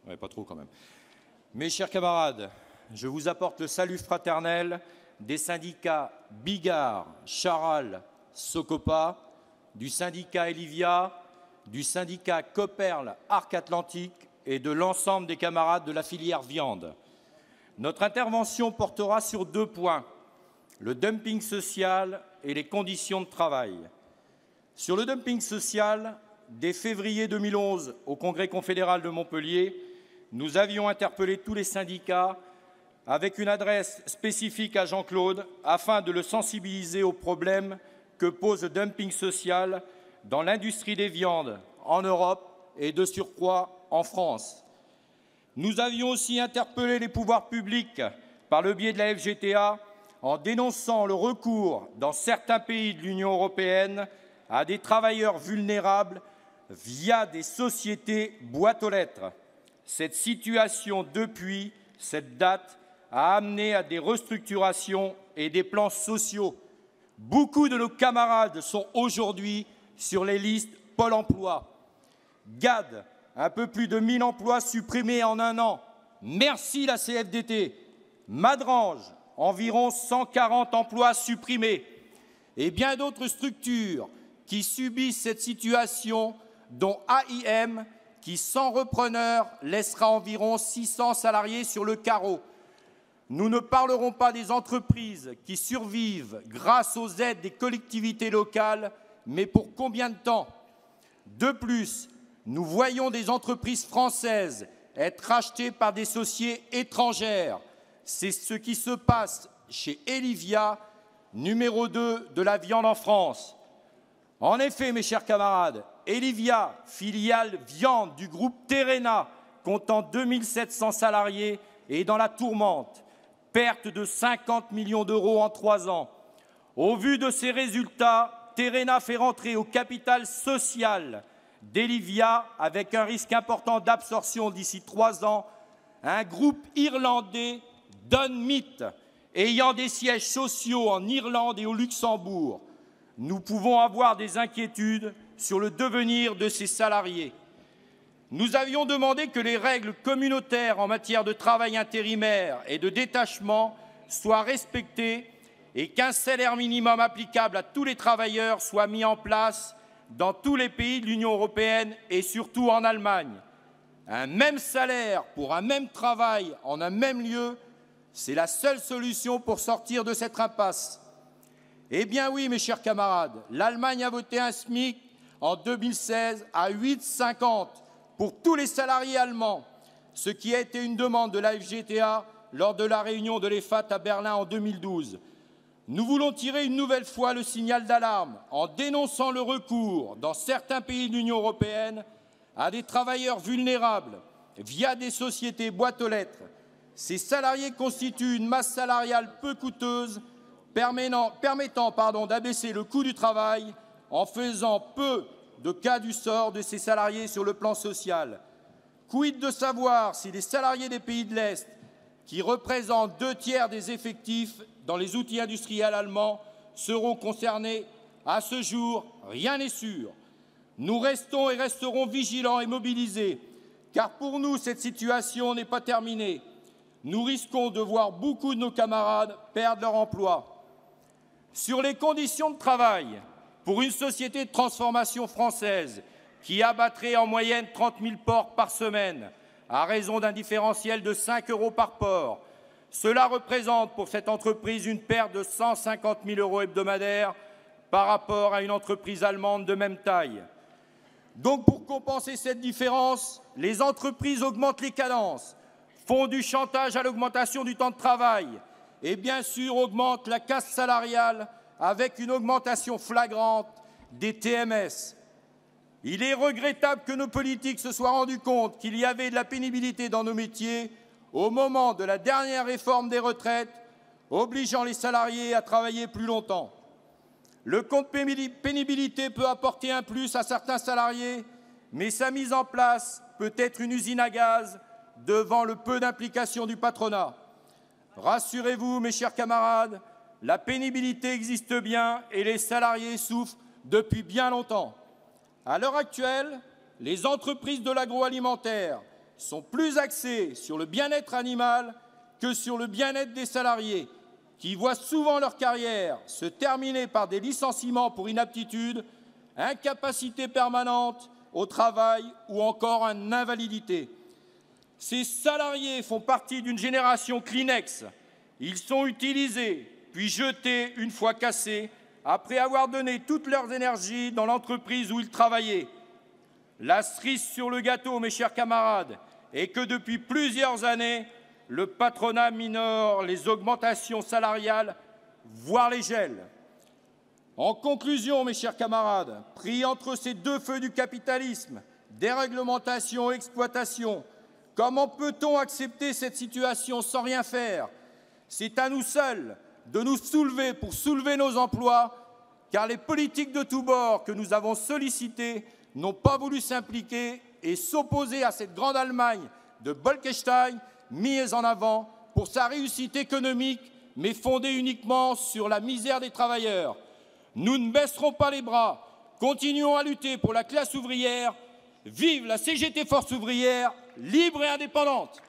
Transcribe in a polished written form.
Ouais, pas trop quand même. Mes chers camarades, je vous apporte le salut fraternel des syndicats Bigard, Charal, Socopa, du syndicat Elivia, du syndicat Coperle Arc Atlantique et de l'ensemble des camarades de la filière viande. Notre intervention portera sur 2 points, le dumping social et les conditions de travail. Sur le dumping social, dès février 2011, au Congrès confédéral de Montpellier, nous avions interpellé tous les syndicats avec une adresse spécifique à Jean-Claude afin de le sensibiliser aux problèmes que pose le dumping social dans l'industrie des viandes en Europe et de surcroît en France. Nous avions aussi interpellé les pouvoirs publics par le biais de la FGTA en dénonçant le recours dans certains pays de l'Union européenne à des travailleurs vulnérables via des sociétés boîtes aux lettres. Cette situation, depuis cette date, a amené à des restructurations et des plans sociaux. Beaucoup de nos camarades sont aujourd'hui sur les listes Pôle emploi. GAD, un peu plus de 1000 emplois supprimés en 1 an. Merci la CFDT. Madrange, environ 140 emplois supprimés. Et bien d'autres structures qui subissent cette situation, dont AIM, qui, sans repreneur, laissera environ 600 salariés sur le carreau. Nous ne parlerons pas des entreprises qui survivent grâce aux aides des collectivités locales, mais pour combien de temps? De plus, nous voyons des entreprises françaises être rachetées par des sociétés étrangères. C'est ce qui se passe chez Elivia, numéro 2 de la viande en France. En effet, mes chers camarades, Elivia, filiale viande du groupe Terena, comptant 2700 salariés, est dans la tourmente. Perte de 50 millions d'euros en 3 ans. Au vu de ces résultats, Terena fait rentrer au capital social d'Elivia, avec un risque important d'absorption d'ici 3 ans, un groupe irlandais, Dunmeat, ayant des sièges sociaux en Irlande et au Luxembourg. Nous pouvons avoir des inquiétudes sur le devenir de ces salariés. Nous avions demandé que les règles communautaires en matière de travail intérimaire et de détachement soient respectées et qu'un salaire minimum applicable à tous les travailleurs soit mis en place dans tous les pays de l'Union européenne et surtout en Allemagne. Un même salaire pour un même travail en un même lieu, c'est la seule solution pour sortir de cette impasse. Eh bien oui, mes chers camarades, l'Allemagne a voté un SMIC en 2016 à 8,50 pour tous les salariés allemands, ce qui a été une demande de la FGTA lors de la réunion de l'EFAT à Berlin en 2012. Nous voulons tirer une nouvelle fois le signal d'alarme en dénonçant le recours dans certains pays de l'Union européenne à des travailleurs vulnérables via des sociétés boîtes aux lettres. Ces salariés constituent une masse salariale peu coûteuse permettant d'abaisser le coût du travail en faisant peu de cas du sort de ces salariés sur le plan social. Quid de savoir si les salariés des pays de l'Est, qui représentent 2/3 des effectifs dans les outils industriels allemands, seront concernés? À ce jour, rien n'est sûr. Nous restons et resterons vigilants et mobilisés, car pour nous, cette situation n'est pas terminée. Nous risquons de voir beaucoup de nos camarades perdre leur emploi. Sur les conditions de travail, pour une société de transformation française qui abattrait en moyenne 30 000 porcs par semaine, à raison d'un différentiel de 5 € par porc, cela représente pour cette entreprise une perte de 150 000 € hebdomadaires par rapport à une entreprise allemande de même taille. Donc pour compenser cette différence, les entreprises augmentent les cadences, font du chantage à l'augmentation du temps de travail et bien sûr augmentent la casse salariale avec une augmentation flagrante des TMS. Il est regrettable que nos politiques se soient rendus compte qu'il y avait de la pénibilité dans nos métiers au moment de la dernière réforme des retraites, obligeant les salariés à travailler plus longtemps. Le compte pénibilité peut apporter un plus à certains salariés, mais sa mise en place peut être une usine à gaz devant le peu d'implication du patronat. Rassurez-vous, mes chers camarades, la pénibilité existe bien et les salariés souffrent depuis bien longtemps. À l'heure actuelle, les entreprises de l'agroalimentaire sont plus axés sur le bien-être animal que sur le bien-être des salariés, qui voient souvent leur carrière se terminer par des licenciements pour inaptitude, incapacité permanente au travail ou encore une invalidité. Ces salariés font partie d'une génération Kleenex. Ils sont utilisés, puis jetés une fois cassés, après avoir donné toute leur énergie dans l'entreprise où ils travaillaient. La cerise sur le gâteau, mes chers camarades, est que depuis plusieurs années, le patronat minore les augmentations salariales, voire les gèle. En conclusion, mes chers camarades, pris entre ces deux feux du capitalisme, déréglementation et exploitation, comment peut-on accepter cette situation sans rien faire? C'est à nous seuls de nous soulever pour soulever nos emplois, car les politiques de tous bords que nous avons sollicités n'ont pas voulu s'impliquer et s'opposer à cette grande Allemagne de Bolkestein, mise en avant pour sa réussite économique, mais fondée uniquement sur la misère des travailleurs. Nous ne baisserons pas les bras, continuons à lutter pour la classe ouvrière. Vive la CGT Force ouvrière, libre et indépendante!